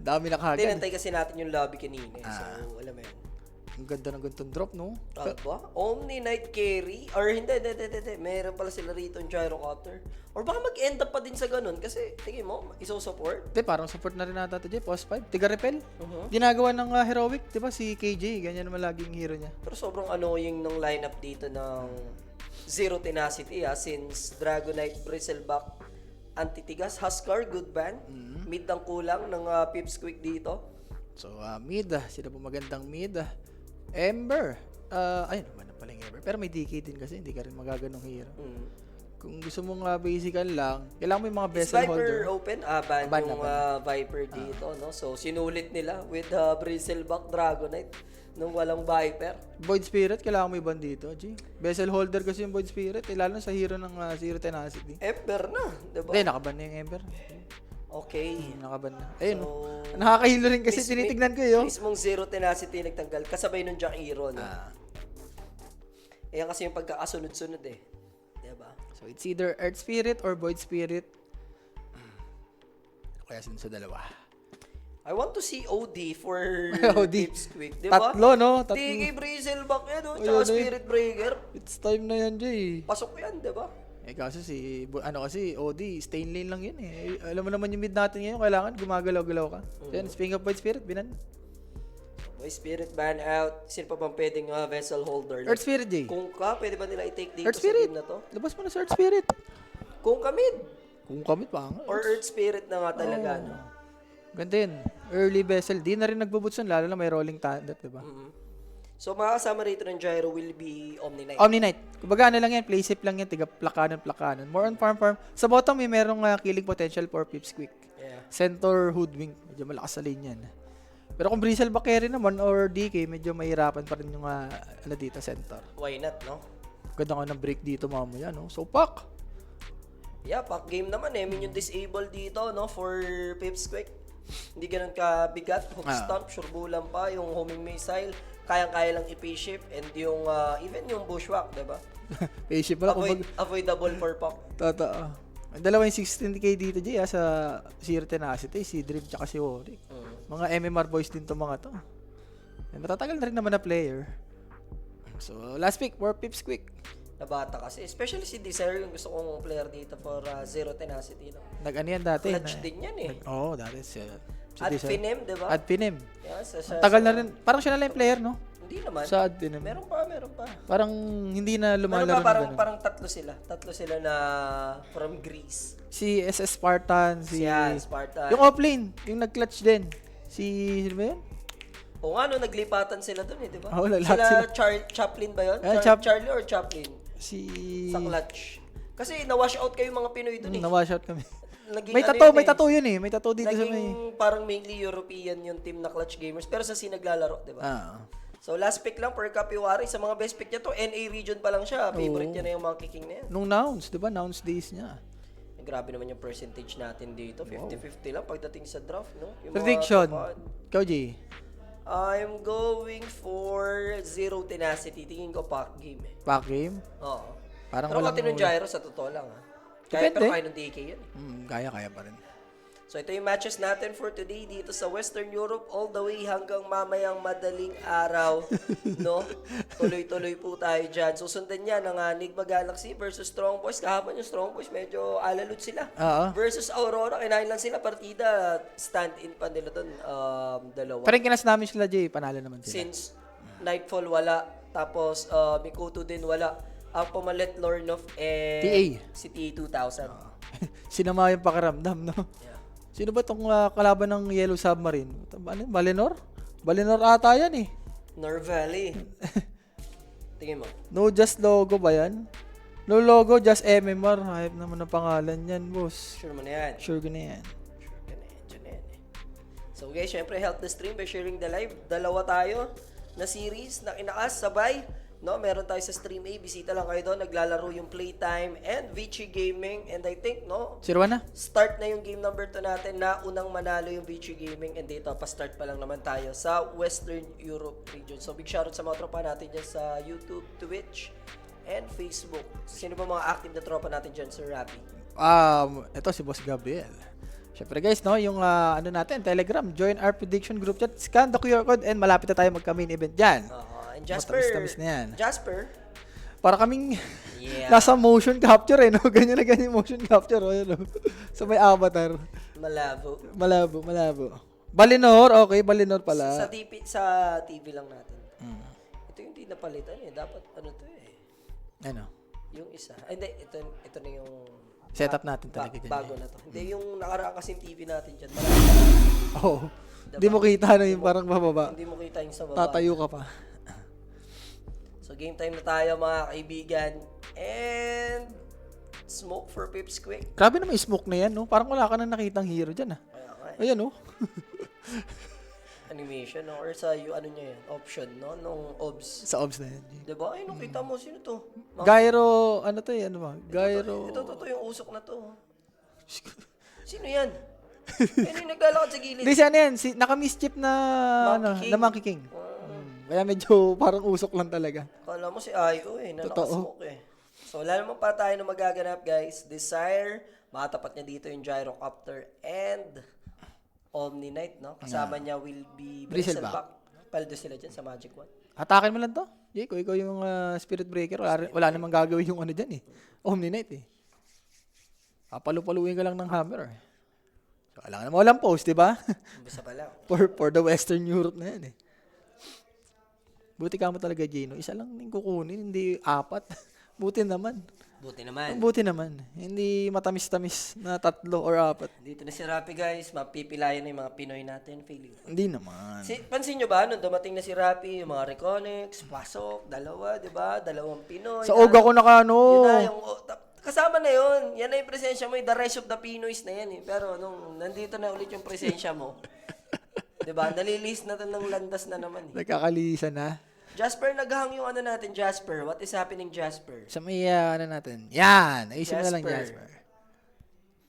Dami na kagad. Tinantay kasi natin yung lobby kanina. So, alam mo yun. Ang ganda ng ganitong drop, no? Ba? Omni Knight Carry? Or hindi. Meron pala sila rito yung Gyrocopter. Or baka mag-end up pa din sa ganun. Kasi, tingin mo, iso-support. Hindi, parang support na rin nata ito, Jay. Post 5. Tiga repel. Ginagawa ng Heroic, di ba? Si KJ. Ganyan naman laging hero niya. Pero sobrang annoying ng lineup dito ng Zero Tenacity since Dragonite, Bristleback, Antitigas, Huskar, good ban. Mid ang kulang ng Pipsqueak dito. So, mid. Sila po magandang mid. Ember. Ayun naman na pala yung Ember. Pero may DK din kasi. Hindi ka rin magaganong hero. Kung gusto mong basican lang, kailangan mo yung mga Is vessel Viper holder. open? Ban yung Viper dito. No? So, sinulit nila with Bristleback, Dragonite nung walang Viper. Void Spirit, kailangan mo iban dito, G. Vessel holder kasi yung Void Spirit. Lalo na sa hero ng Zero Tenacity. Ember na, diba? Hindi, nakaban na yung Ember. Okay. Nakaban na. Ayun, So, nakakahilo rin kasi tinitignan ko yun. Mismong Zero Tenacity nagtanggal. Kasabay nung Jack Hero, no? Ayan kasi yung pagkakasunod-sunod eh. Diba? So, it's either Earth Spirit or Void Spirit. Kaya sino sa dalawa? I want to see OD for OD. Pipsqueak, di ba? Tatlo, no? Tatlo. Tiki Bristleback yan, no? Ayun, Tsaka eh. Spirit Breaker. It's time na yan, Jay. Pasok yan, di ba? Kaso kasi OD, stain lane lang yun eh. Alam mo naman yung mid natin ngayon, kailangan gumagalaw-galaw ka. So yan, speaking of Void Spirit, binan. May Spirit ban out. Sino pa bang pwedeng vessel holder? Earth Spirit, Jay. Kung ka, pwede ba nila i-take dito Earth sa Spirit. game na to? Labas mo na sa Earth Spirit. Kung ka mid. Kung kamit pa nga. Or Earth Spirit na nga talaga, no? Ganda yun. Early vessel. Di na rin nagbubutson, lalo na may rolling tandem, diba? So, mga kasama rito ng Gyro will be Omni Knight. Omni Knight. Kumbaga ano lang yan, play safe lang yan, tiga plakanan. More on farm. Sa bottom, may merong killing potential for Pipsqueak. Yeah. Center Hoodwink, medyo malakas sa lane yan. Pero kung Bristleback carry naman or DK, medyo mahirapan pa rin yung dito, center. Why not, no? Ganda nga ng break dito mamaya, no? So, pak! Yeah, pack game naman eh. Minion disable dito, no? For Pipsqueak. Hindi ganun kabigat. Hook stomp, sure bulan pa. Yung homing missile, kayang-kaya lang i-shift. And yung, even yung bushwhack, diba? Patient pala. Avoidable for pack. Totoo. Ang dalawa yung 16k dito, Jay, sa Zero Tenacity, si Dream tsaka si Warwick. Mga MMR boys din to mga to. And matatagal na rin naman na player. So, last pick for Pipsqueak. Nabata kasi. Especially si Desire, yung gusto kong player dito for Zero Tenacity. No? Nag-ano yan dati. Clutch din yan eh. Oo, dati si Adfinem, di ba? Adfinem. Yeah, Tagal na rin. Parang siya na lang yung player, no? Hindi naman. Sa Adfinem. Meron pa. Parang hindi na Meron lumalaro pa, na ganun. parang tatlo sila. Tatlo sila na from Greece. Si SS Spartan, si... Yan, Spartan. Yung offlane, yung nag-clutch din. Si... Sino ba yun? O nga, no, naglipatan sila dun eh, di ba? Oo, lahat sila. Chaplin ba yun? Charlie or Chaplin? Si... Sa clutch. Kasi na-wash out kayo mga Pinoy dun eh. Na-wash out kami. Naging May tattoo yun eh. May tattoo dito sa may... Naging parang mainly European yung team na Clutch Gamers. Pero sa naglalaro, di ba? So last pick lang per Capiwari. Sa mga best pick niya to, NA region pa lang siya. Favorite niya na yung mga kicking na yan. Nung Nouns, di ba? Nouns days niya. Grabe naman yung percentage natin dito. 50-50 lang pagdating sa draft, no? Yung Prediction. mga Ikaw, G. I'm going for Zero Tenacity. Tingin ko pack game eh. Pack game? Oo. Parang Pero walang... pati nung Gyro, sa totoo lang ha. Kaya Depende. pero kaya nung DK yun. Kaya pa rin. So ito yung matches natin for today dito sa Western Europe all the way hanggang mamayang madaling araw. No? Tuloy-tuloy po tayo dyan. Susundan niya ng Nigma Galaxy versus Strong Boys. Kahapon yung Strong Boys medyo alalud sila. Versus Aurora. Kinain lang sila partida. Stand-in pa nila doon. Dalawa. Parang kinas namin sila, Jay. Panalo naman sila. Since Nightfall wala. Tapos Mikoto din wala. Ang pumalit Lornoff and TA. si TA 2000. Sinama yung pakiramdam, no? Yeah. Sino ba itong kalaban ng Yellow Submarine? Ano? Valinor? Valinor ata yan eh. Nor Valley. Tingin mo. No just logo ba yan? No logo, just MMR. Hype naman ang pangalan yan, boss. Sure mo na yan. Sure ko na yan. Sure ka na yan. Diyan na yan eh. So guys, syempre help the stream by sharing the live. Dalawa tayo na series na inakas sabay. No, meron tayo sa Stream A. Bisita lang kayo doon. Naglalaro yung Playtime and Vici Gaming. And I think, no, Sirwa na? start na yung game number 2 natin na unang manalo yung Vici Gaming. And dito, pa-start pa lang naman tayo sa Western Europe region. So, big shoutout sa mga tropa natin dyan sa YouTube, Twitch, and Facebook. Sino ba mga active na tropa natin dyan, Sir Rapi? Ito si Boss Gabriel. Syempre guys, no, yung ano natin, Telegram, join our prediction group chat, scan the QR code, and malapit na tayo magka-main event dyan. And Jasper, Matamis-tamis na yan. Jasper, Para kaming yeah. nasa motion capture no? Ganyan na ganyan motion capture, no? So may avatar. Malabo. Malabo. Balinor, okay, Balinor pala. Sa TV lang natin. Ito yung di napalitan eh. Dapat ano to eh. Ano? Yung isa. Ay, hindi. Ito na yung Setup natin talaga ganyan. bago na to. Hindi yung nakaraan kasing TV natin dyan. Oo. Hindi mo kita na yung parang bababa. Hindi mo kita yung sa baba. Tatayo ka pa. So game time na tayo mga kaibigan. And smoke for Pips quick. Grabe naman yung smoke na yan, no? Parang wala ka nang nakitang hero dyan, ah. Kaya nga eh. Ayan, no? Animation, no? Or sa ano niya yan, option, no? Nung OBS. Sa obs na yan. Diba? Ay, nakita mo, sino to? Gyro, ano to eh, ano ba? Gyro. Ito, yung usok na to. Sino yan? Ano yung naglalakad sa gilid? Hindi siya ano yan, naka-mischief na, Monkey King. na Monkey King. Kaya medyo parang usok lang talaga. Kala mo si Ayo eh, na Totoo. nakasmoke eh. So wala naman pa tayo na magaganap guys. Desire, makatapat niya dito yung Gyrocopter and Omni Knight, no? Kasama niya will be Bristleback. Paldo sila dyan sa Magic 1. Hatakin mo lang to. Jeko, ikaw yung Spirit Breaker. Wala namang gagawin yung ano dyan eh. Omni Knight eh. Papalu-paluin ka lang ng hammer eh. So, kailangan mo walang post, di ba? Bisa pa lang. for the Western Europe na yan eh. Buti ka mo talaga, Gino. Isa lang yung kukunin, hindi apat. Buti naman. Buti naman. Hindi matamis-tamis na 3 or 4. Dito na si Rapi guys, mapipilayan na yung mga Pinoy natin, feeling. Hindi naman. Pansin nyo ba, nung dumating na si Rapi, yung mga Reconics, pasok, dalawa, di ba? Dalawang Pinoy. Sa og ako nakano. Yun na, kasama na yun. Yan na yung presensya mo, the rest of the Pinoys na yan eh. Pero nung nandito na ulit yung presensya mo, di ba? Nalilis na to ng landas na naman eh. Nagkakalisan na. Jasper, naghang yung ano natin, Jasper. What is happening, Jasper? Sa may ano natin. Yan. Naisip na lang Jasper. Jasper.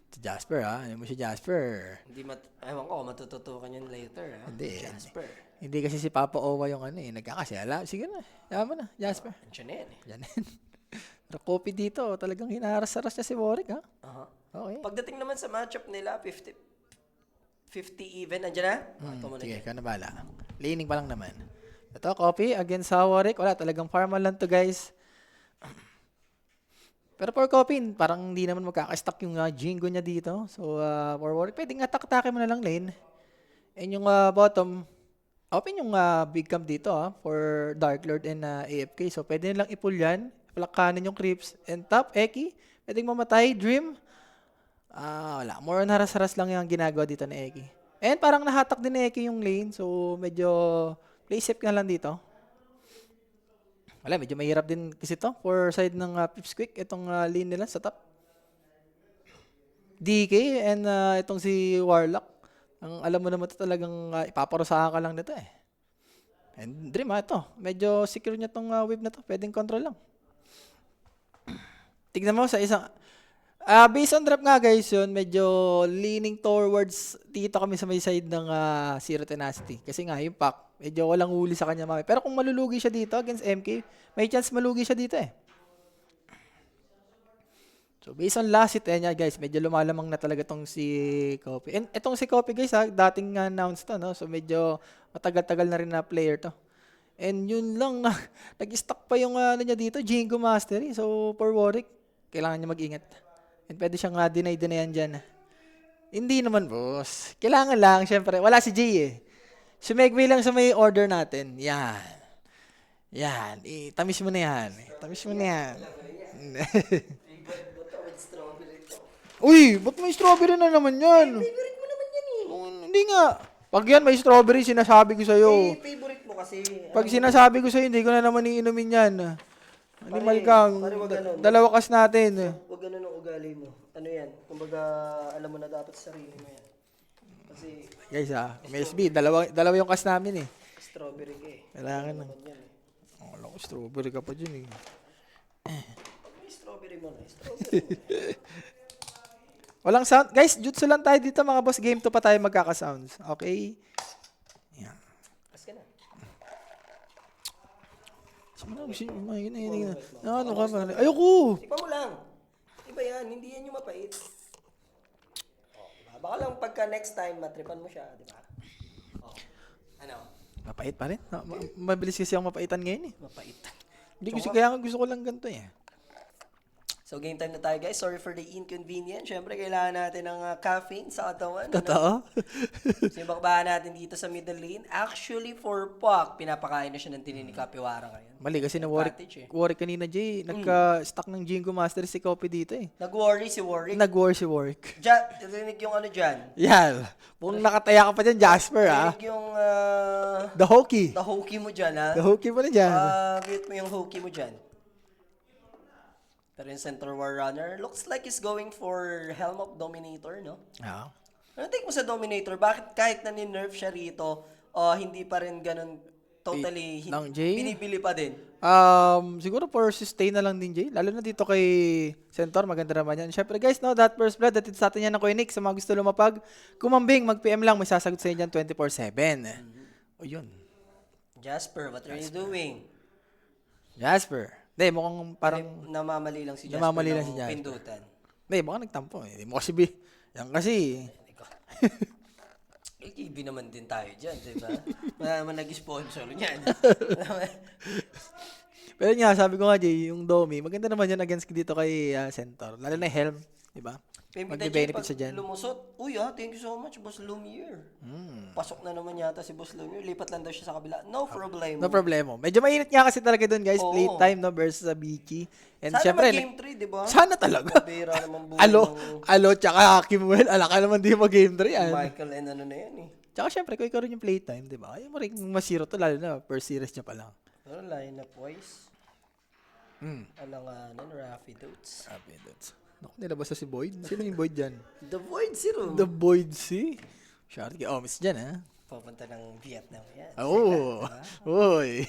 Si Jasper ha. Ano mo si Jasper? Ewan ko, matututukan yun later. Ha? Hindi. Jasper. Hindi kasi si Papa Owa yung ano eh. Nagkakasala. Sige na. Yaman mo na. Jasper. Andiyan na yan eh. Yan. Pero copy dito. Talagang hinaharas-haras niya si Warwick ha. Okay. Pagdating naman sa matchup nila, 50 even. Andiyan na? Ito muna Sige, dyan. ikaw na bala. Laning pa lang naman. Ito, copy against sa Warwick. Wala, talagang farmal lang to guys. Pero for copy, parang hindi naman magkakastack yung Jingo niya dito. So, for Warwick, pwedeng attack-attackin mo na lang lane. And yung bottom, open yung big camp dito for Dark Lord and AFK. So, pwede nilang i-pull yan. Palakanin yung creeps. And top, Eki, pwedeng mamatay. Dream, wala. More on haras-haras lang yung ginagawa dito ni Eki. And parang nahatak din ni Eki yung lane. So, medyo play safe ka lang dito. Wala, medyo mahirap din kasi to for side ng Pips Quick. Itong lane nila sa top. DK and itong si Warlock. Ang alam mo naman ito talagang ipaparusahan ka lang nito eh. And Dream ito. Medyo secure niya itong wave na to. Pwedeng control lang. Tignan mo sa isang... based on draft nga guys yun, medyo leaning towards dito kami sa may side ng Zero Tenacity. Kasi nga yung pack, medyo walang huli sa kanya mamaya. Pero kung malulugi siya dito against MK, may chance malugi siya dito eh. So based on last hit niya guys, medyo lumalamang na talaga tong si Kopi. And itong si Kopi guys dating announced to, no? So medyo matagal-tagal na rin na player to. And yun lang, nag-stock pa yung ano niya dito, Jingo Mastery. So for Warwick, kailangan niya mag-ingat. And pwede siyang deny-denian dyan. Hindi naman, boss. Kailangan lang, syempre. Wala si Jay eh. Sumegway lang sa may order natin. Yan. Yan. Tamis mo na yan. Tamis mo na yan. Uy, ba't may strawberry na naman yan? Favorite mo naman yan eh. Hindi nga. Pag yan may strawberry, sinasabi ko sa'yo. Favorite mo kasi. Pag sinasabi ko sa'yo, hindi ko na naman iinumin yan. Animal kang. pare, wag ganun. Dalawa kas natin. Huwag ganun ang ugali mo. Ano yan? Kumbaga, alam mo na dapat sa sarili mo yan. Kasi, Guys MSB, dalawa yung kas namin eh. strawberry ka eh. Kailangan ng... Yan eh. Alam ko, strawberry ka pa dyan eh. Pag may strawberry mo na, strawberry mo na. Walang sound. Guys, jutsu lang tayo dito mga boss. Game 2 pa tayo magkaka-sounds. Okay? Yan. Kas ka na. Ano ka ba? Ayoko! Tikman mo lang. Iba yan, hindi yan yung mapait. Baka lang pagka next time, matripan mo siya, di ba? Oh. Ano? Mapait pa rin. Mabilis kasi ako mapaitan ngayon eh. Mapait. Hindi kaya gusto ko lang ganito eh. So, game time na tayo, guys. Sorry for the inconvenience. Siyempre, kailangan natin ng caffeine sa katawan. Totoo. So, yung bakbahan natin dito sa middle lane, actually, for Puck, pinapakain na siya ng tini ni Kapiwara ngayon. Mali kasi Advantage, Warwick kanina, Jay. Nagka-stack ng Jingo Master si Copy dito eh. Nag-worry si Warwick. Nag-war si Warwick. Rinig yung ano dyan. Yan. Kung nakataya ka pa dyan, Jasper ah. Rinig yung The Hokey. the hokey mo dyan, ha? The Hokey pa rin dyan. Mute mo yung hokey mo dyan. Pero yung Center War Runner, looks like he's going for Helm of Dominator, no? Ah. Ano take mo sa Dominator? Bakit kahit na ni-nerf siya rito, hindi pa rin ganun totally Ng Jay? binibili pa din? Siguro for sustain na lang din, Jay. Lalo na dito kay Centaur, maganda naman yan. Syempre guys, no, that first blood, datid sa atin yan ng Koenig. Sa mga gusto lumapag, kumambing, mag-PM lang, may sasagot sa inyo dyan 24/7. O yun. Jasper, what are you doing? Jasper. Hindi, mukhang parang... Namamali lang si Jasper. Namamali lang ng si Jasper. Pindutan. Hindi, mukhang nagtampo. Hindi mo kasi yan kasi... LKB naman din tayo dyan, di ba? Wala naman nag-sponsor niyan. Pero nga, sabi ko nga, Jay, yung Domi, maganda naman yan against dito kay Centaur. Lalo na Helm, di ba? Magbe-benefit siya dyan. Lumusot, thank you so much, Boss Lumiere. Pasok na naman yata si Boss Lumiere. Lipat lang daw siya sa kabila. No problem. No problemo. Medyo mainit nga kasi talaga doon, guys. Oo. Playtime, no, versus sa Bichi. And Sana syempre, mag-game 3, di ba? sana talaga. Bira naman buhay Alo, tsaka Kimwell. Ala ka naman di mag-game 3 yan. Michael and ano na yan eh. Tsaka syempre, kung ikaw rin yung playtime, di ba? Ayaw mo rin masiro to, lalo na first series niya pa lang. Pero lineup wise, alanganan, Raffy Dotes. Sabi doon. Naku, nilabas na si Boyd. Sino yung Boyd dyan? The Void Zero. The Boyd si? Shout out kay Omis dyan, ha? Papunta ng Vietnam yan. Oo. Uy.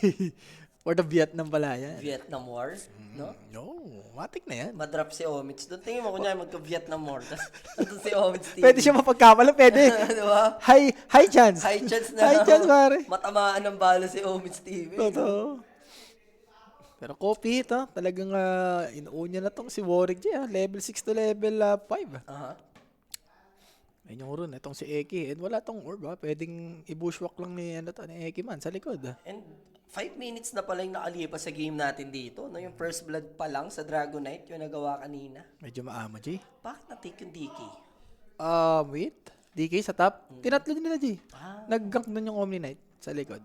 For the Vietnam pala yan. Vietnam War, no? No, matik na yan. Madrop si Omits doon. Tingin mo kunyari magka-Vietnam War. Tapos nandun si Omits TV. Pwede siya mapagkamala, pwede. Di ba? High chance. High chance na. High chance, pare. Matamaan ng bala si Omits TV. Totoo. Pero copy ito, talagang inuunya na tong si Warwick dyan, level 6 to level 5. Aha. Ayun yung run, itong si Eki. And wala tong orb, pwedeng i-bushwalk lang ni Eki man sa likod. And 5 minutes na pala yung nakalipas sa game natin dito. No? Yung first blood pa lang sa Dragonite, yung nagawa kanina. Medyo maama, G. Bakit na-take yung DK? Wait. DK sa top. Tinatlo din nila, G. Ah. Nag-gank nun yung Omni Knight sa likod.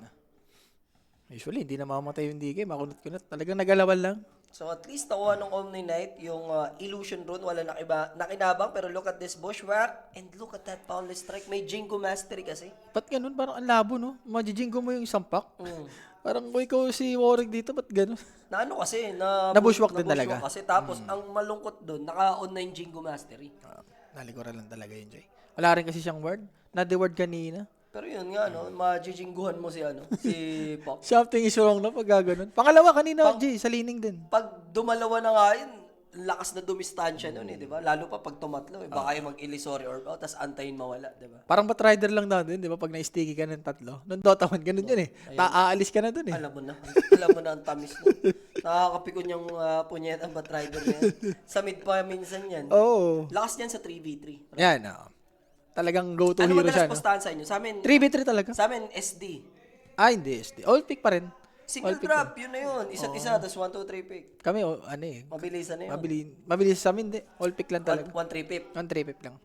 Usually, hindi na mamamatay yung DK. Makunot-kunot. Talagang nagalawan lang. So at least nakuha ng Omni Knight yung Illusion Rune. Wala nakinabang. Pero look at this Bushwhack. And look at that Boundless Strike. May Jingo Mastery kasi. Ba't ganun? Parang ang labo, no? Majijingo mo yung isang pack. Mm. Parang kung ikaw si Warwick dito, ba't ganun? Na ano kasi, Na-bushwhack din talaga. Kasi tapos ang malungkot doon, naka-on na yung Jingo Mastery. Nalikuran lang talaga yun, Jay. Wala rin kasi siyang word. Na-de-word kanina. Pero yun nga, no, majijingguhan mo si Pop. Something is wrong na pag gaganon. Pangalawa kanina, Jay, sa lining din. Pag dumalawa na nga yun, lakas na dumistansya nun di ba? Lalo pa pag tumatlo, baka yung mag-illusory orb out, tapos antayin mawala, di ba? Parang Batrider lang daw din, di ba? Pag na-sticky ka ng tatlo. Nung Dota 1, ganun yun eh. Aalis ka na dun eh. Alam mo na ang tamis na. Nakakapikon yung punyet ang Batrider na yan. Sa mid pa minsan yan. Oo. Lakas niyan sa 3v3. Yan, talagang go-to Ano hero siya, madalas no? postahan sa inyo? Sa amin, 3v3 talaga. sa amin, SD. Hindi, SD. All pick pa rin. Single drop, yun na yun. Isa't isa, tapos 1, 2, 3 pick. Kami, ano eh. Mabilisan na yun. Mabilis sa amin, di. All pick lang 1, talaga. 3 pick. 1-3 pick lang.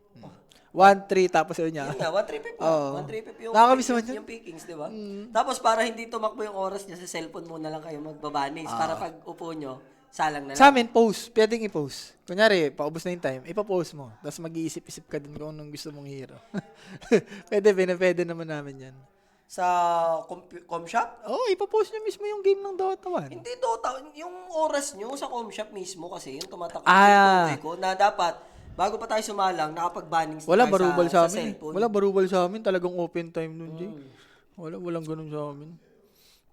1-3 tapos yun niya. Yun nga, 1 3 pip Oo. lang. 1 3 pip yung, Nakakamiss naman yun. yung pickings, di ba? Tapos para hindi tumakbo yung oras niya, sa cellphone muna lang kayo magbabanis. Para pag upo nyo, salang na lang. Sa amin, post. Pwedeng i-post. Kunyari, paubos na yung time, ipapost mo. Tapos mag-iisip-isip ka din kung anong gusto mong hero. pwede naman namin yan. Sa com shop? Ipapost nyo mismo yung game ng Dota 1. Hindi Dota, yung oras nyo sa com shop mismo kasi yung tumatakbo ko na dapat bago pa tayo sumalang, nakapag-banning Wala barubal sa amin. cellphone. Wala barubal sa amin. Talagang open time nun, Jay. Walang ganun sa amin.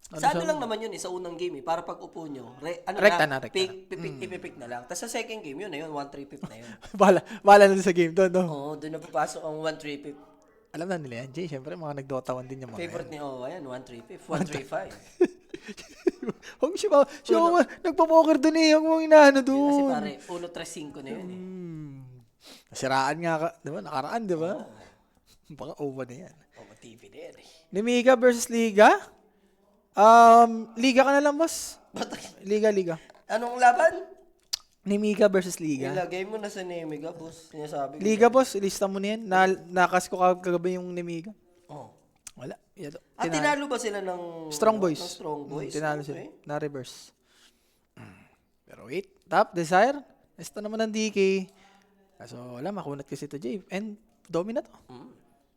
Sa ano lang naman yun sa unang game para pag upo nyo, Rekta na. ipipick na lang. Tapos sa second game yun na yun, 1 3 pip na yun. Bala na sa game doon, no? Oo, doon na papasok ang 1 3 pip. Alam na nila yan, Jay. Siyempre, mga nag-Dota 1 din yung mga Favorite yan. ni Owa yan, 1 3 pip, 1 3 5. Huwag siya nagpa-poker doon eh. Huwag mong inaano Kasi doon. pare, 1 3 5 na yun eh. Nasiraan nga ka, di ba? Nakaraan, di ba? Baka over na yan. TV din eh. Nemiga versus Liga? Liga ka na lang, boss. Liga. Anong laban? Nemiga versus Liga. Ilagay mo na sa Nemiga, boss. Sinasabi ko. Liga, boss. Ilista mo na yan. Nakas ko kagabi yung Nemiga. Oh. Wala. Yan. At tinalo ba sila ng Strong Boys. Ng Strong Boys? Tinalo Okay. sila. Na-reverse. Pero wait. Top, Desire. Ito naman ng DK. Kaso wala, makunat kasi ito, Jay. And domina to.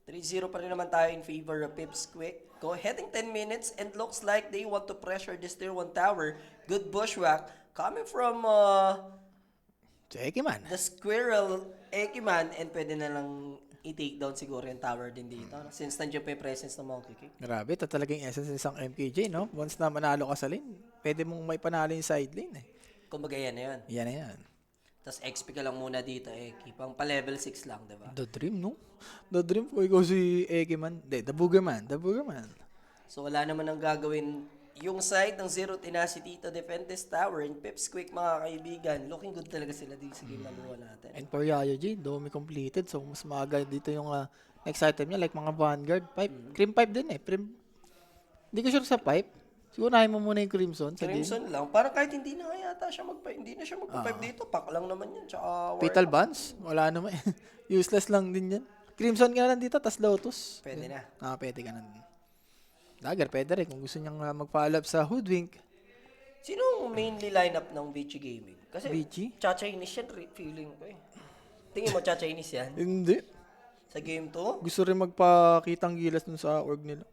3-0 pa rin naman tayo in favor of Pips Quick. Go heading 10 minutes and looks like they want to pressure this tier 1 tower. Good bushwhack coming from Si Ekiman. the Squirrel Ekiman, and pwede na lang i-take down siguro yung tower din dito. Since nandiyan pa yung presence ng Monkey King. Grabe, ito talaga yung essence ng isang MKJ, no? Once na manalo ka sa lane, pwede mong may panalo yung side lane, eh. Kumbaga yan na yan. Yan na yan. Tapos XP ka lang muna dito eh. Pang pa level 6 lang, diba? The Dream, no? The Dream ko ikaw si Ekiman. The Boogerman. So wala naman ang gagawin yung side ng Zero Tenacity to defend this tower, and Pips Quick, mga kaibigan, looking good talaga sila dito sa game number 1 natin. And for Yaya J, Domi completed. So, mas maaga dito yung next item niya. Like mga Vanguard, Pipe. Cream Pipe din eh. Hindi ko sure sa Pipe. Siguro nahin mo muna yung Crimson sa game. Crimson lang. Parang kahit hindi na nga yata siya hindi na siya magpa-pipe dito. Pack lang naman yan. Tsaka Fatal Buns? Wala naman. Useless lang din yan. Crimson ka na lang dito, tas Lotus. Pwede na. Pwede ka na. Dagger, pwede rin. Kung gusto niyang mag-follow up sa Hoodwink. Sino ang mainly lineup ng Vici Gaming? Kasi Vici? Cha-Chinese yan, feeling ko eh. Tingin mo Cha-Chinese yan? Hindi. Sa game 2? Gusto rin magpakitang gilas dun sa org nila.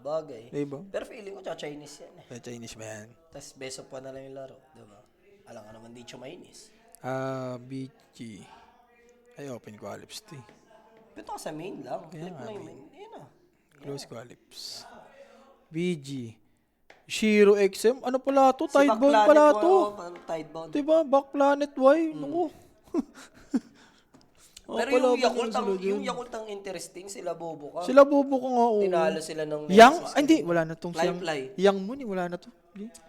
Bagay. Diba? Pero feeling ko Cha-Chinese yan eh. Chinese ba yan? Tapos best of 1 na lang yung laro. Diba? Alam ka naman di Chumainis. BG. Ay, open qualips to eh. Pito ka sa main lang. Kaya Click nga, mo yung main. Yan na. Close qualips. BG. Shiro XM. Ano pala to? Si Tidebound Backplanet pala ko, to. Tidebound. Diba? Back Planet Y. Naku. Pero pala, yung Yakult, sila ang, dyan. yung Yakult ang interesting, sila bobo ka. Sila bobo ko nga. Oo. Tinalo sila ng Yang? Nexus. Hindi. Wala na tong Fly, siyang. fly. Yang Moon. Wala na to.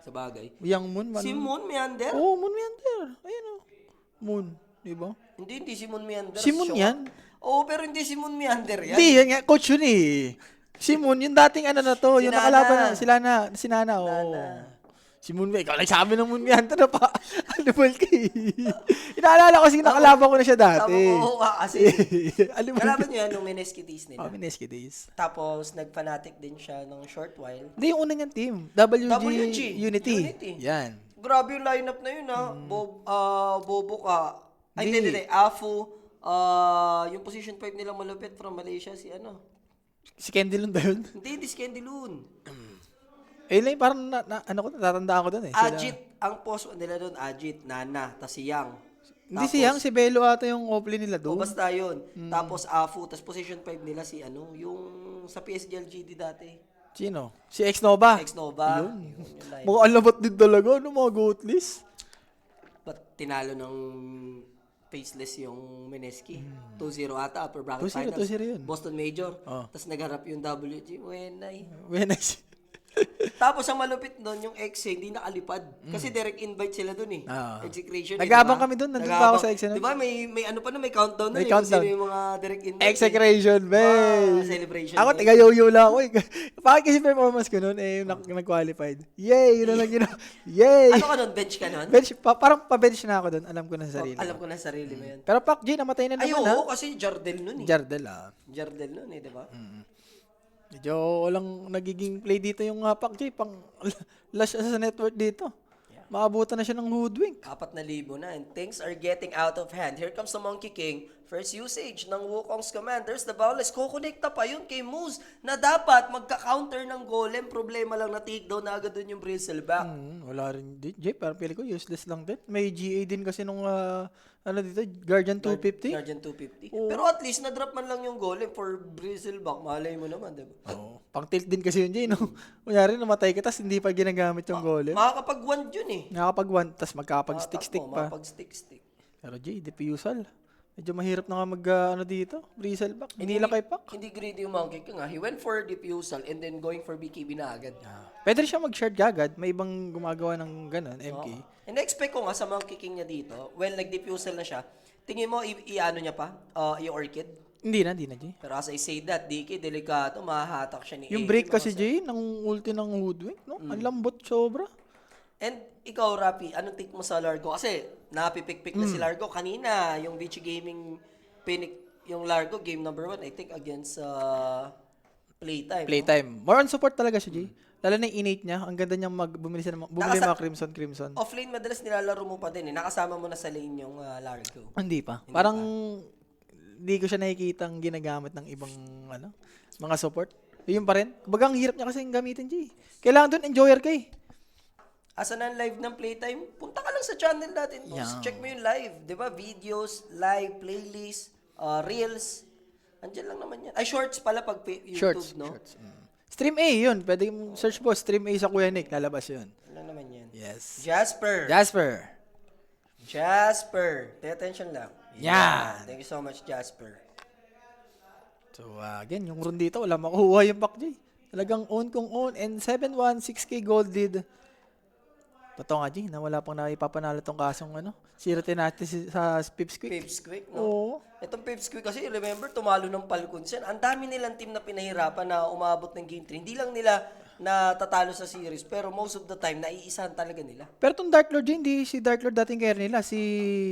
Sa bagay. Yang Moon. Si Moon Meander? Oo, Moon Meander. Ayan o. Moon. Diba? Hindi si Moon Meander. Si Moon Shock. yan? Oo, pero hindi si Moon Meander yan. Hindi, yan nga. Coach yun eh. Si Moon, yung dating ano na to. Si Yung Nana. nakalaban na. Si Nana. Oo. Nana. Si Moon, ikaw nagsabi ng Moon Meander na pa. Alibal ka eh. Inaalala ko kasi nakalaban ko na siya dati. Tama ko kasi. Alibal Kalaban ka. niyo yan nung Mineski days nila. Oh, Mineski days. Tapos, nag-fanatic din siya ng short while. Hindi, yung una niyang team. WG, Unity. Unity. Yan. Grabe yung lineup na yun, ha? Bobo ka. Ay, Hindi. hindi. Afu. Yung position 5 nilang malupit from Malaysia, si ano? Si Candy Lund ba yun? Hindi si Candy Loon. Eh, lang, parang natatandaan ko doon eh. Sila- Ajit, ang post nila doon, Ajit, Nana, tas si Yang. Hindi si Yang, si Belo ata yung offlane nila O doon. basta yun. Tapos Afu, tas position 5 nila si ano, yung sa PSG LGD dati. Sino? Si X-Nova. Ex-Nova. Yun. Yung line. Mga alabat din talaga. Ano mga goat list? But tinalo ng faceless yung Mineski. 2-0 ata, upper bracket 2-0, finals. 2-0 yun. Boston Major. Oh. Tapos nagharap yung WG. Wenay. When I see... Tapos ang malupit doon, yung ex hindi nakalipad. Kasi direct invite sila doon eh. Ah. Execration. Nag-aabang kami doon, nandun pa ako sa ex, ano? Di ba may ano pa na, may countdown na May eh, kung countdown. sino yung mga direct invite. Execration, babe! Celebration. Ako, day. taga-yo-yo lang ako eh. Bakit kasi performance ko noon, eh, nag-qualified. Yay! Yun na lang yun. Yay! Ano ka nun? Bench ka nun? Bench, parang pa-bench na ako doon. Alam ko na sa sarili. Alam ko na sarili mo yan. Pero Pak J, namatay na Ay, naman ha. oo, kasi Jardel nun eh. Jardel ah. Jardel nun eh, di ba? Medyo walang nagiging play dito yung Pak J. Pang lash sa network dito. Maabutan na siya ng hoodwink. 4,000 na and things are getting out of hand. Here comes the Monkey King. First usage ng Wukong's commanders. The Bowless kukonekta pa yun kay Moose na dapat magka-counter ng golem. Problema lang na takedown na agad dun yung Bristleback. Wala rin din. J, parang pili ko useless lang din. May GA din kasi nung ano dito, Guardian 250. Guardian 250. Pero at least na-drop man lang yung golem for Bristleback. Malay mo naman, diba? Oo. Pang tilt din kasi yun, J, no? Kunyari, namatay ka, tas hindi pa ginagamit yung golem. Makakapag-wand yun eh. Nakakapag one, tas magkapag-stick-stick pa. Makakapag-stick-stick. Pero J, diffusal. Medyo mahirap na nga ano dito, Bristleback. Hindi lang kay Pak. Hindi greedy yung Monkey King ha. He went for diffusal and then going for BKB na agad. Pwede rin siya mag-shard gagad. May ibang gumagawa ng ganun, MK. And expect ko nga sa Monkey King niya dito, well, nag-diffusal na siya, Tingin mo, i-ano niya pa? I-orchid? Hindi na, Jay. Pero as I say that, DK, delikado, mahahatak siya ni Yung AJ, break mga kasi, sir. Jay, ng ulti ng Hoodwink, no? Ang lambot sobra. And ikaw, Rapi, anong take mo sa Largo? Kasi napipik-pik na si Largo. Kanina, yung Vici Gaming pinik yung Largo, game number 1, I think, against Playtime. No? Playtime. More on support talaga siya, Jay. Lalo na yung innate niya. Ang ganda niyang bumili ng mga Crimson. Off-lane, madalas nilalaro mo pa din. Nakasama mo na sa lane yung Largo. Hindi pa. Parang hindi ko siya nakikitang ginagamit ng ibang mga support. Yun pa rin. Kumbaga ang hirap niya kasi gamitin, G. Kailangan doon enjoyer ka eh. Asa na live ng Playtime? Punta ka lang sa channel natin, boss. Yeah. Check mo yung live. Di ba? Videos, live, playlist, reels. Andiyan lang naman yan. Ay, shorts pala pag YouTube, Shorts. no? Stream A yun. Pwede mong search po, Stream A sa Kuya Nick. Lalabas yun. Ano naman yan? Yes. Jasper. Pay attention lang. Yan. Thank you so much, Jasper. So, again, yung run dito, wala makukuha yung pack, G. Talagang own kung own. And 7-1, 6K gold lead. Totoo nga, G, na wala pang naipapanalo tong kasong siratin natin sa Pipsqueak. Pipsqueak, no? Oo. Itong Pipsqueak kasi, remember, tumalo ng Falcons yan. Ang dami nilang team na pinahirapan na umabot ng game 3. Hindi lang nila natatalo sa series, pero most of the time, naiisahan talaga nila. Pero tong Dark Lord, G, hindi si Dark Lord dating carry nila.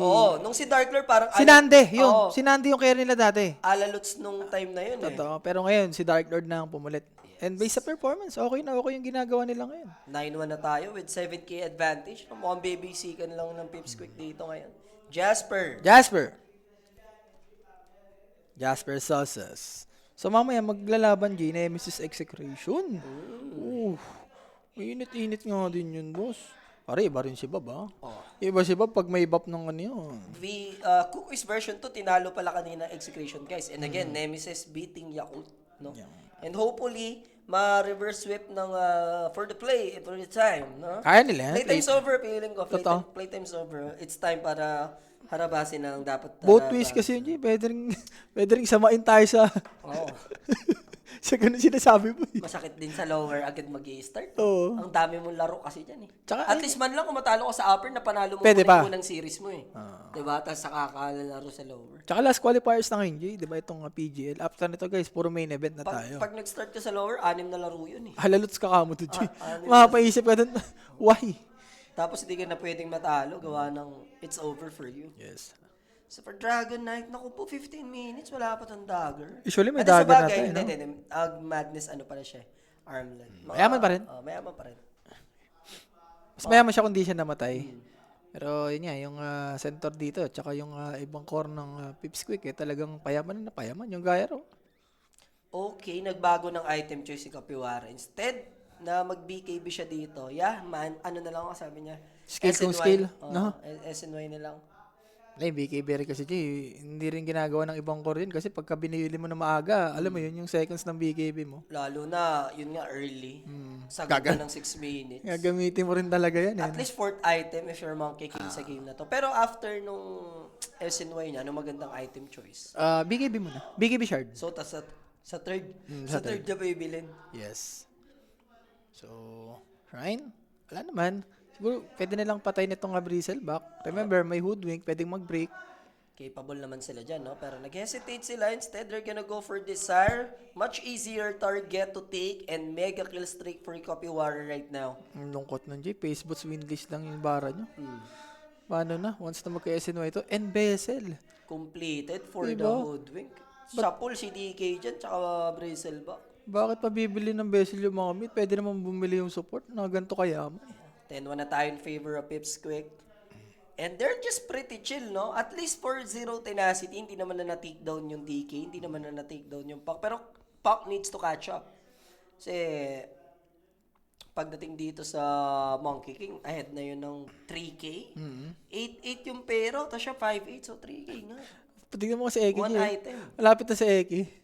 Oo, nung si Darkler parang... Si Nande, yun. Oo, Si Nande yung carry nila dati. alaluts nung time na yun eh. Totoo. Pero ngayon, si Dark Lord na ang pumulit. And based sa performance, okay yung ginagawa nila ngayon. 9-1 na tayo with 7K advantage. Mukhang babysikan lang ng Pipsqueak dito ngayon. Jasper Sauces. So mamaya maglalaban G, Nemesis Execration. Init-init nga din yun, boss. Pare, iba rin si Bob, ha? Oh. Iba si Bob pag may buff ng yun. Cookies version 2, tinalo pala kanina Execration, guys. And again, Nemesis beating Yakult. No? Yeah. And hopefully, ma-reverse sweep ng for the play, for the time. No? Kaya nila, yan. Playtime's over, feeling ko. Totoo. Playtime's over. It's time para harabasin ang dapat. Both ways kasi yun, G. Pwede rin samain tayo sa... Oo. sa ganun sinasabi mo. Masakit din sa lower agad mag-i-start. Oo. Ang dami mong laro kasi dyan eh. Tsaka, At least man lang kung matalo ka sa upper na panalo mo Pwede muna pa. yung unang series mo eh. Diba? Tapos saka kalalaro sa lower. Tsaka last qualifiers na ngayon, G. Diba itong PGL? After nito, guys, puro main event na tayo. Pag nag-start ka sa lower, 6 na laro yun eh. Halaluts ka kamo to, G. ano Mapapaisip ka dun, why? Tapos hindi ka na pwedeng matalo, gawa ng it's over for you. Yes. So for Dragon Knight, naku po, 15 minutes, wala pa tong dagger. Usually may Ano, dagger sa bagay, natin, no? hindi. Madness, ano pala siya? Armland. Mayaman pa rin. Mayaman pa rin. Mas mayaman siya kung di siya namatay. Pero yun nga, yung center dito, tsaka yung ibang core ng Pipsqueak, talagang payaman na payaman. Yung Gyro. Okay, nagbago ng item choice si Kapiwara. Instead na mag-BKB siya dito, ano na lang ako sabi niya? Skill kung skill, no? SNY na lang. Ay, BK Berry kasi, G, hindi rin ginagawa ng ibang core yun. Kasi pagka binili mo na maaga, alam mo yun, yung seconds ng BKB mo. Lalo na, yun nga, early. Sagad na ng 6 minutes. Gagamitin mo rin talaga yan. At least 4th item if you're Monkey King sa game na to. Pero after nung SNY niya, ano magandang item choice? BKB mo na. BKB shard. So, sa third, sa sa third niya bibilin. Yes. So, Ryan, wala naman. Siguro, pwede nilang patay nitong Bristle back. Remember, may Hoodwink, pwedeng mag-break. Capable naman sila dyan, no? Pero nag-hesitate sila. Instead, they're gonna go for Desire. Much easier target to take and mega kill streak for Kapiwara right now. Ang lungkot nun, Jay. Facebook's winlist lang yung bara nyo. Paano na? Once na magka-SNY ito, and Bessel. Completed for the Diba? Hoodwink. Sa pool, si DK dyan, tsaka Bristle ba? Bakit pa bibili ng Bessel yung mga mid? Pwede naman bumili yung support na ganito kayaman. 10-1 na tayo in favor of Pipsqueak. And they're just pretty chill, no? At least for Zero Tenacity, hindi naman na na-take down yung DK, hindi naman na na-take down yung Puck. Pero Puck needs to catch up. Kasi pagdating dito sa Monkey King, ahead na yun ng 3K. 8-8 yung pero, tapos siya 5-8, so 3K nga. Patignan mo kasi Eki. One Jay. item. Malapit na sa Eki.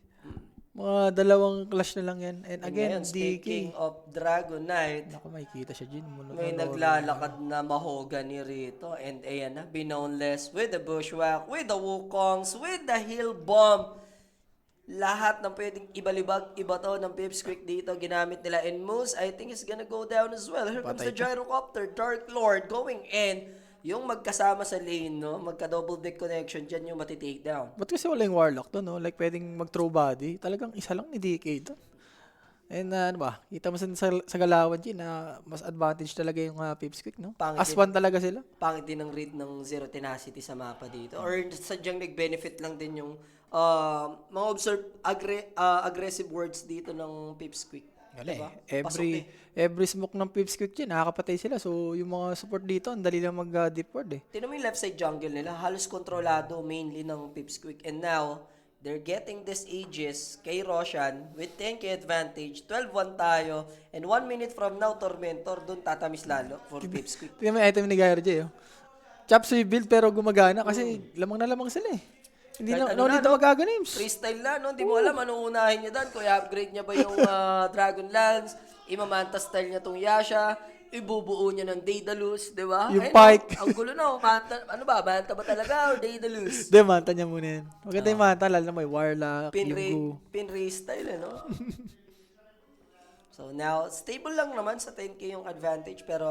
Mga dalawang clash na lang yan. And again, Ngayon, speaking DK. of Dragon Knight, Naku, makikita siya dyan. may naglalakad na mahogany rito. And ayan na, Binoneless with the Bushwhack, with the Wukongs, with the Hill Bomb. Lahat ng pwedeng ibalibag, iba to ng Pipsqueak dito, ginamit nila. And Moose, I think is gonna go down as well. Here comes the Gyrocopter, Dark Lord going in. yung magkasama sa lane, no? Magka-double deck connection, dyan yung matitake down. Ba't kasi wala yung Warlock doon, no? Like, pwedeng mag-throw body. Talagang isa lang ni DK doon. And ano ba, kita mo sa galawan din na mas advantage talaga yung Pipsqueak, no? Pangit As din. one talaga sila. Pangit din ang read ng Zero Tenacity sa mapa dito. Or sadyang nag-benefit lang din yung mga aggressive words dito ng Pipsqueak. Diba? Every smoke ng Pipsqueak dyan, nakakapatay sila. So, yung mga support dito, ang dali lang mag-deep ward eh. Tignan mo yung left side jungle nila, halos kontrolado mainly ng Pipsqueak. And now, they're getting this Aegis kay Roshan with 10k advantage. 12-1 tayo. And 1 minute from now, Tormentor, dun tatamis lalo for Pipsqueak. Tingnan mo yung item ni Gyro J, oh. Chop suey build pero gumagana kasi lamang na lamang sila eh. Hindi Kahit na, ano no need na, na magagames. Freestyle na, no? Hindi mo alam anong unahin niya doon. Kung i-upgrade niya ba yung Dragon Lance, imamanta style niya tong Yasha, ibubuo niya ng Daedalus, di ba? Yung Ayun, Pike. Ang gulo na, ano ba? Manta ba talaga or Daedalus? Hindi, manta niya muna yan. Maganda yung manta, lalo na may Warlock, Yungu. Pin-ray style, no? So now, stable lang naman sa 10k yung advantage, pero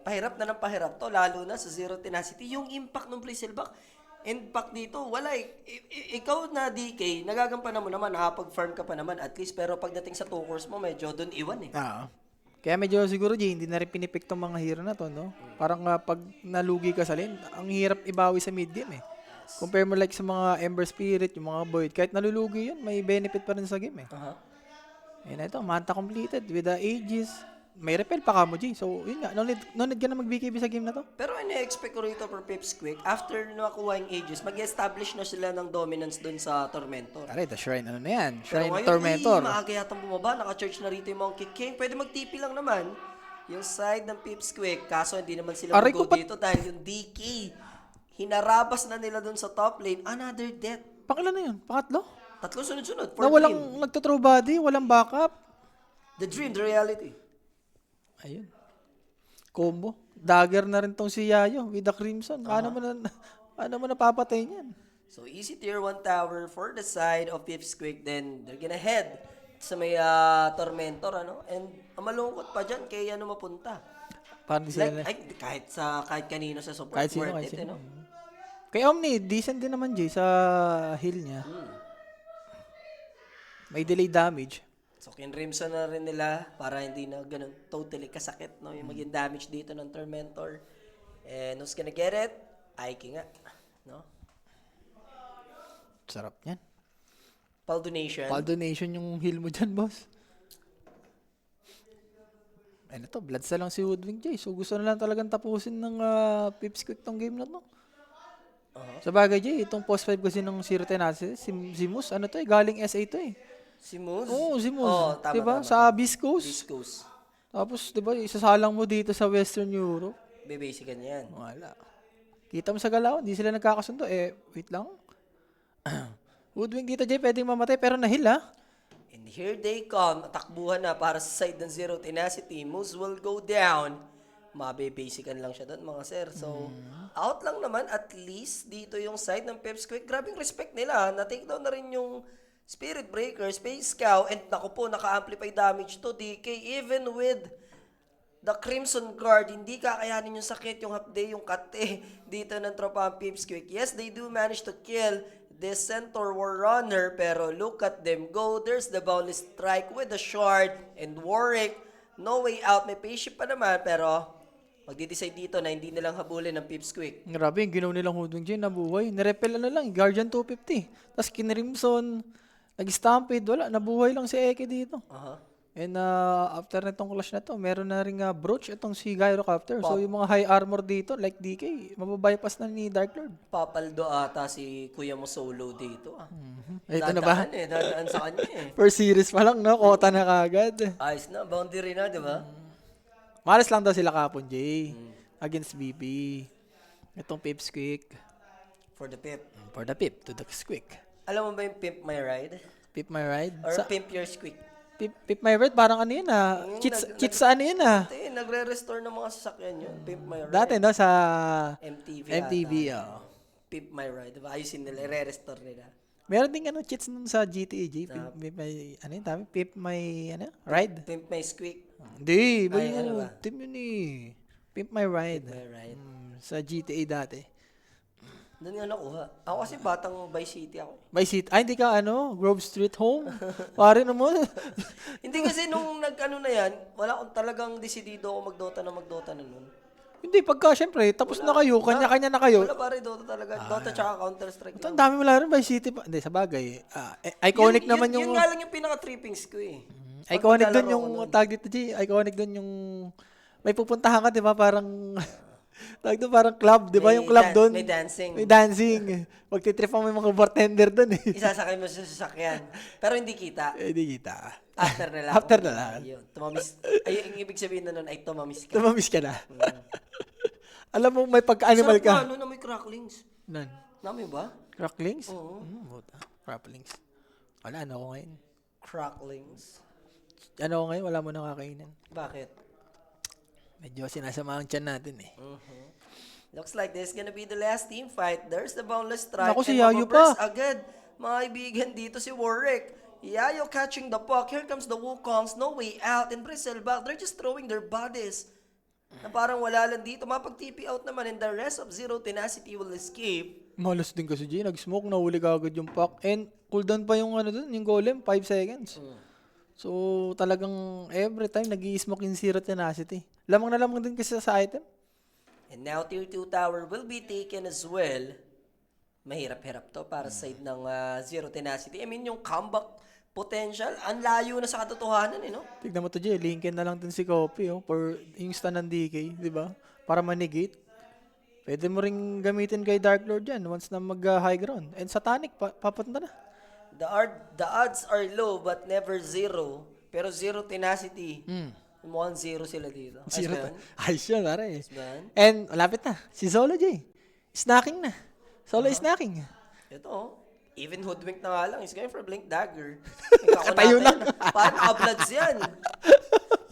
pahirap na ng pahirap to, lalo na sa Zero Tenacity. Yung impact ng Bristleback, impact dito, wala eh. Ikaw na DK, nagagampanan mo naman, nakapag-farm ka pa naman at least, pero pagdating sa 2 cores mo, medyo doon iwan eh. Kaya medyo siguro, Jay, hindi na rin pinipick tong mga hero na to, no? Parang pag nalugi ka sa lane, ang hirap ibawi sa mid game eh. Compare mo like sa mga Ember Spirit, yung mga Void, kahit nalulugi yun, may benefit pa rin sa game eh. And ito, manta completed with the Aegis. May repel pa ka mo, Jay. So, yun nga, no need ka na mag-BKB sa game na to. Pero ina-expect ko rito for Pipsqueak, after nakuha yung Aegis, mag-establish na sila ng dominance doon sa Tormentor. Aray, the Shrine, ano na yan? Pero Shrine ngayon, Tormentor. maaga yatang bumaba, naka-charge na rito yung Monkey King. Pwede mag-TP lang naman yung side ng Pipsqueak. Kaso hindi naman sila Aray mag-go ko, dito dahil yung DK, hinarabas na nila doon sa top lane. Another death. Pangilan na yun? Pangatlo? 3 sunod-sunod. 14. Na walang nagto-throw body, walang backup. The dream, the reality. Ayun. Combo. Dagger na rin tong si Yayo with the Crimson. Paano mo napapatay niyan? So, easy tier 1 tower for the side of Pipsqueak. Then, they're gonna head sa may Tormentor, ano? And, ang malungkot pa dyan, kay ano mapunta. Parang di sila Like, kahit kanino sa support, kahit sino, worth kahit it, sino. no? Kay Omni, decent din naman, Jay, sa heal niya. May delay damage. So, kinrimson na rin nila para hindi na ganun totally kasakit, no? Yung maging damage dito ng Tormentor. And who's gonna get it? Aiki nga, no? Sarap yan. Paldonation. Donation yung heal mo dyan, boss. Ano to, bloods na lang si Woodwing, Jay. So, gusto na lang talagang tapusin ng Pipsqueak tong game na to. Sa bagay, Jay, itong post 5 kasi ng Zero Tenacity, si Moose, ano to eh, galing SA to eh. Si Moose? Oo, si Moose. Oh, tama, diba? tama, Sa Abyss Coast. East Coast. Tapos, diba, isasalang mo dito sa Western Europe. Basican yan. Wala. Kita mo sa galaw, hindi sila nagkakasundo. Eh, wait lang. Woodwing dito, Jay, pwedeng mamatay, pero nahil ha. And here they come. Takbuhan na para sa side ng Zero Tenacity. Moose will go down. Mabibasican lang siya doon, mga sir. So, out lang naman. At least, dito yung side ng Pipsqueak. Grabing respect nila. Na-take down na rin yung Spirit Breaker, Space Cow. And naku po, naka-amplify damage to DK. Even with the Crimson Guard, hindi kakayanin yung sakit, yung hapde, yung kate dito ng tropa ang Pipsqueak. Yes, they do manage to kill this Centaur War Runner, pero look at them go. There's the Boundless Strike with the Shard and Warwick. No way out. May patient pa naman, pero magdi-decide dito na hindi nilang habulin ng Pipsqueak. Grabe, yung ginaw nilang Woodwing, Jay, nabuhay. Nirepel ano lang, Guardian 250. Tapos kinrimson, nag-stampede, wala, nabuhay lang si Eke dito. And after nitong clash na to, meron na rin brooch itong si Gyrocopter. So yung mga high armor dito, like DK, mababypass na ni Dark Lord. Papaldo ata si Kuya mo solo dito. Ito na ba? Dadaan sa kanya eh. First series pa lang, no? Kota na kagad. Ayos na, boundary na, di ba? Malas lang daw sila kapon, Jay. Against BP. Itong Pipsqueak. For the Pip. For the Pip, to the Squeak. Alam mo ba yung Pimp My Ride? Pip my ride? Or Pimp Your Squeak? Pip my ride, parang ano yun cheats sa ano yun Ito nagre-restore ng mga sasakyan yun. Pimp My Ride. Dati no, sa MTV oh. Pimp My Ride. Diba? Ayusin nila, re-restore nila. Meron ding cheats nun sa GTA, J. Pip my, ano yun, Pip my, ride? Pimp My Squeak. Hindi, ba Ay, yun? ano ba? Team yun eh. Pimp My Ride. Right. Sa GTA dati. Doon nga nakuha. Ako kasi batang Vice City ako. May seat. Ay, hindi ka Grove Street Home. Pare naman. Hindi kasi nung nag-ano na yan, wala akong talagang desidido ako magdota na nun. Hindi, pagka syempre, tapos na kayo, kanya-kanya na kayo. Wala pare, Dota talaga. Dota tsaka Counter-Strike Ito, ang lang. dami mo lang rin, Vice City pa. Hindi, sa bagay. Iconic naman Yun yung... nga lang yung pinaka-trippings ko eh. Iconic Pag doon naglalaro yung ko nun. tag dito, G. Iconic doon yung... May pupuntahan ka, di ba? Parang... tag doon, parang club, di ba? May Yung club doon. may dancing. May dancing. Magtitrip mo yung mga bartender doon eh. Isasakay mo sa sasakyan. Pero hindi kita. Eh, di kita. After na lang. After na lang. Ayun. Tumamis. Ay, yung ibig sabihin na nun ay tumamis ka. Tumamis ka na. Alam mo, may pagka-animal Sarap ka. na, ano na may cracklings. Nan. Namin ba? Cracklings? Oo. Buta. Cracklings. Wala, ano ako ngayon? Cracklings. Ano ako ngayon? Wala mo nakakainin. Bakit? Medyo sinasama ang tiyan natin eh. Looks like this is gonna be the last team fight. There's the boundless strike. Naku, si and Yayo mababurst pa. agad. Mga kaibigan dito si Warwick. Yayo catching the puck. Here comes the Wukongs. No way out. And Bristleback, they're just throwing their bodies. Na parang wala lang dito. Mapag-TP out naman and the rest of Zero Tenacity will escape. Malas din kasi, G. Nag-smoke, nahuli ka agad yung puck. And cooldown pa yung dun, yung golem, 5 seconds. So, talagang every time nag-i-smoke yung Zero Tenacity. Lamang na lamang din kasi sa item. And now Tier 2 tower will be taken as well. Mahirap-hirap to para sa side ng Zero Tenacity. I mean, yung comeback potential, ang layo na sa katotohanan eh, no? Tignan mo to, G. Linkin na lang din si Kopi, for yung stun ng DK, di ba? Para manigate. Pwede mo ring gamitin kay Dark Lord yan once na mag-high ground. And Satanic, papunta na. The odds are low but never zero. Pero Zero Tenacity, mukhang zero sila dito. Ayos Zero ba yun? Ayos yun, pare. ba yun? And malapit na. Si Solo, J. Snacking na. Solo is snacking. Ito, oh. Even hoodwink na nga lang. He's going for Blink Dagger. Katayo lang. Parang naka-bloods yan.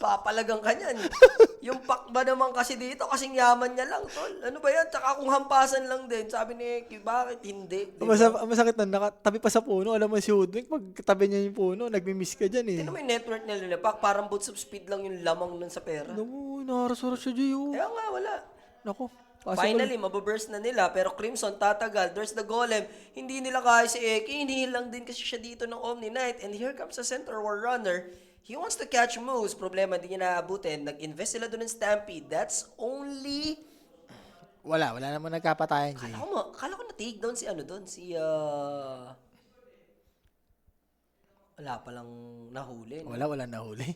Papalagang ka niyan. Yung pack ba naman kasi dito, kasing yaman niya lang, tol. Ano ba yan? Tsaka kung hampasan lang din. Sabi ni Eki, bakit hindi? Diba? Masakit na. Nakatabi pa sa puno. Alam mo si Hoodwink, pag katabi niya yung puno, nagmi-miss ka dyan eh. Tignan mo yung network nila, Pak. Parang boots of speed lang yung lamang nun sa pera. Naku, nakaras-aras siya, J. Oh. Kaya nga, wala. Naku. Finally, mababurst na nila, pero Crimson tatagal. There's the Golem. Hindi nila kaya si Eki. Hinihil lang din kasi siya dito ng Omni Knight. And here comes the Center War Runner. He wants to catch moves. Problema, hindi niya naabutin. Nag-invest sila doon ng Stampede. That's only... Wala naman nagkapatayan, J. Kala ko na-take down si ano doon. Wala palang nahuli. No? Wala nahuli.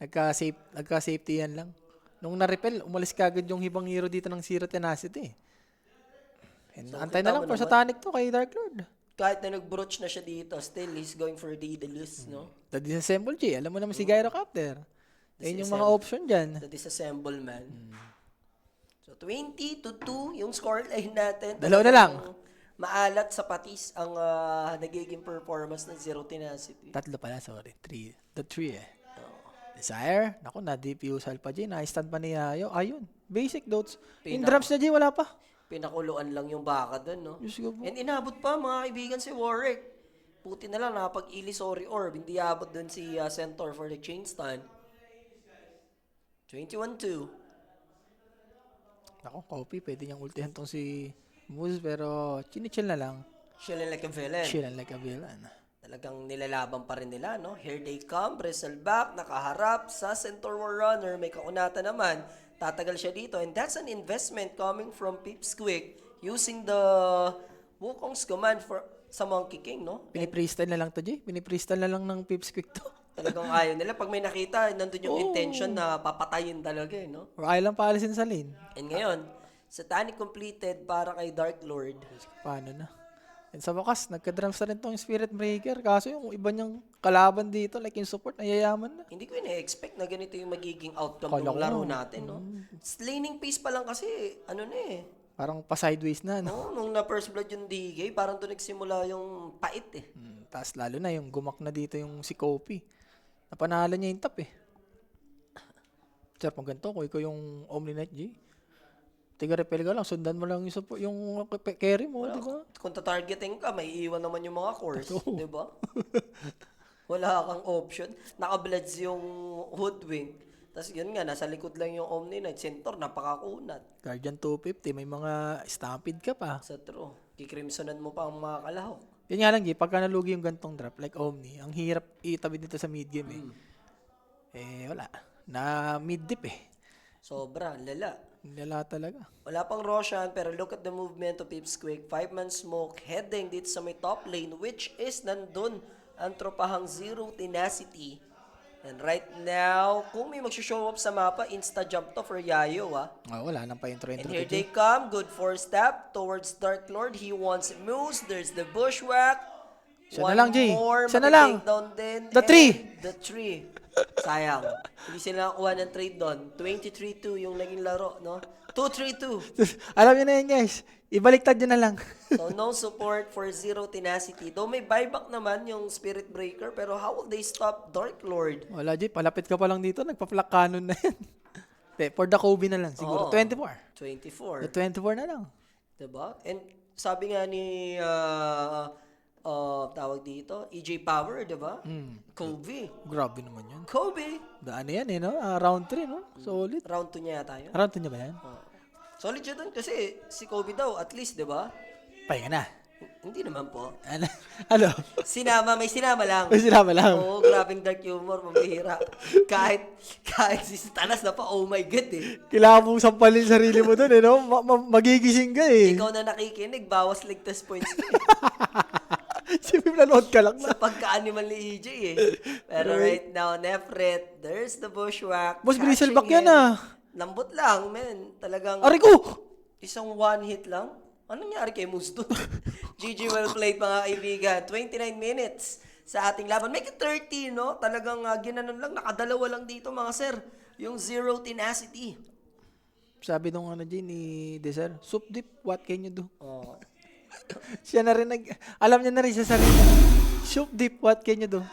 Nagka-safety yan lang. Nung na-repel, umalis ka agad yung hibang hero dito ng Zero Tenacity. And antay na lang for Satanic to kay Dark Lord. Kahit na nag-broach na siya dito, still he's going for the lose, no? The disassemble, J. Alam mo naman si Gyrocopter. Ayun yung mga option dyan. The disassemble man. So 20-2 yung scoreline natin. Dalawa na lang. Maalat sa patis ang nagiging performance ng Zero Tenacity. Tatlo pala, sorry. The three eh. Desire. Naku, na-diffusal pa, J. Na-stand pa ni Yayo. Ayun. Basic notes. In drums na, J, wala pa. Pinakuluan lang yung baka doon, no? Diyos ko po. And inabot pa, mga kaibigan, si Warwick. Puti na lang, nakapag-Illusory Orb. Hindi abot doon si Centaur for the chain stun. 21-2. Naku, copy. Pwede niyang ultihan tong si Moose, pero chinichill na lang. Chilling like a villain. Chill like a villain. Talagang nilalaban pa rin nila, no? Here they come, Bristleback, nakaharap sa Centaur War Runner, may kaunata naman, tatagal siya dito, and that's an investment coming from Pipsqueak using the Wukong's command sa Monkey King, no? Pinipristal na lang to, J. Pinipristal na lang ng Pipsqueak to. Talagang ayaw nila. Pag may nakita, nandun yung intention na papatayin talaga, eh, no? Or ayaw lang paalisin sa lane. And ngayon, Satanic completed para kay Dark Lord. Paano na? And sa wakas, nagka-drums na rin tong Spirit Breaker. Kaso yung iba niyang kalaban dito, like yung support, nayayaman na. Hindi ko ina-expect na ganito yung magiging outcome Kala ng ko laro na. natin, no? Laning pace pa lang kasi, ano na eh. Parang pa-sideways na, no? No, nung na first blood yung DK, parang doon nagsimula yung pait eh. Tapos lalo na yung gumak na dito yung si Kopi. Napanalo niya yung top eh. Sir, pag ganito, kung ikaw yung Omni Knight, G, tiga-repel ka lang, sundan mo lang yung carry mo, di ba? Kung tatargeting ka, may iiwan naman yung mga cores, di ba? Wala kang option. Naka-bloods yung hoodwink. Tapos yun nga, nasa likod lang yung Omni Knight. Centaur, napakakunat. Guardian 250, may mga stampede ka pa. Sa true. Kikrimsonan mo pa ang mga kalahok. Yun nga lang, G, pagka nalugi yung gantong drop, like Omni, ang hirap itabid dito sa mid game wala. Na mid dip Sobra, lala. Lala talaga. Wala pang Roshan, pero look at the movement of Pipsqueak. 5-man smoke, heading dito sa may top lane, which is nandun ang tropahang Zero Tenacity. And right now, kung may mag-show up sa mapa, insta-jump to for Yayo, Wala nang pa-intro-intro. And here they come, good 4-step towards Dark Lord. He wants moves, there's the bushwhack. Siya na lang, Jay. More, Siya na lang. down din. The And tree. The tree. Sayang. Hindi sila nakakuha ng trade doon. 23-2 yung naging laro, no? 2-3-2. Alam niyo na yun, guys. Ibaliktad nyo na lang. So, no support for Zero Tenacity. Though may buyback naman yung Spirit Breaker, pero how will they stop Dark Lord? Wala, Jay. Palapit ka pa lang dito. Nagpa-flak cannon na yan. For the Kobe na lang, siguro. Oo. 24. 24. The 24 na lang. Diba? And sabi nga ni, tawag dito, EJ Power, diba? Kobe. Grabe naman yun. Kobe! Daan na yan, no? Round 3, no? Solid. Round 2 niya yata yun. Round 2 niya ba yan? Solid siya dun kasi si Kobe daw, at least, diba? Pahinga na. Hindi naman po. Ano? May sinama lang. May sinama lang. Oo, grabing dark humor, mabihira. kahit si Tanas na pa, oh my God Kailangan mong sampalin sarili mo dun, no? Magigising ka, Ikaw na nakikinig, bawas ligtas points ka Siyempre, nanood ka lang na. sa pagka-animal ni EJ Pero right now, Nefret, there's the bushwhack. Boss, Grizzleback Catching yan, in. Lambot lang, men. Talagang Aray ko! isang one hit lang. Anong nangyari kay Moose doon? GG well played mga kaibigan. 29 minutes sa ating laban. Make it 30, no? Talagang ginanon lang. Nakadalawa lang dito mga sir. Yung Zero Tenacity. Sabi nung ni Deser, soup dip, what can you do? Oh. Siya na rin alam niya na rin sa sarili. Soup dip, what can you do?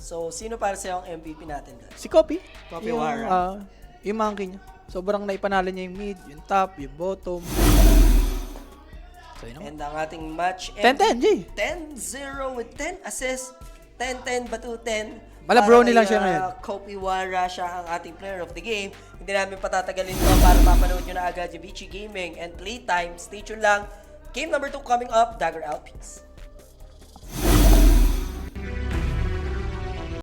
So, sino para sa'yo ang MVP natin doon? Si Kopi. Kopi yung, Wara. Yung monkey niya. Sobrang naipanalo niya yung mid, yung top, yung bottom. So, yun And ang ating match 10-10, G. 10-0 with 10 assists. 10-10 batu 10. Bala brownie lang siya ngayon. Kopi Wara siya ang ating player of the game. Hindi namin patatagalin to para mapanood nyo na agad yung Vici Gaming and Playtime. Stay tuned lang. Game number 2 coming up. Dagger out. Peace.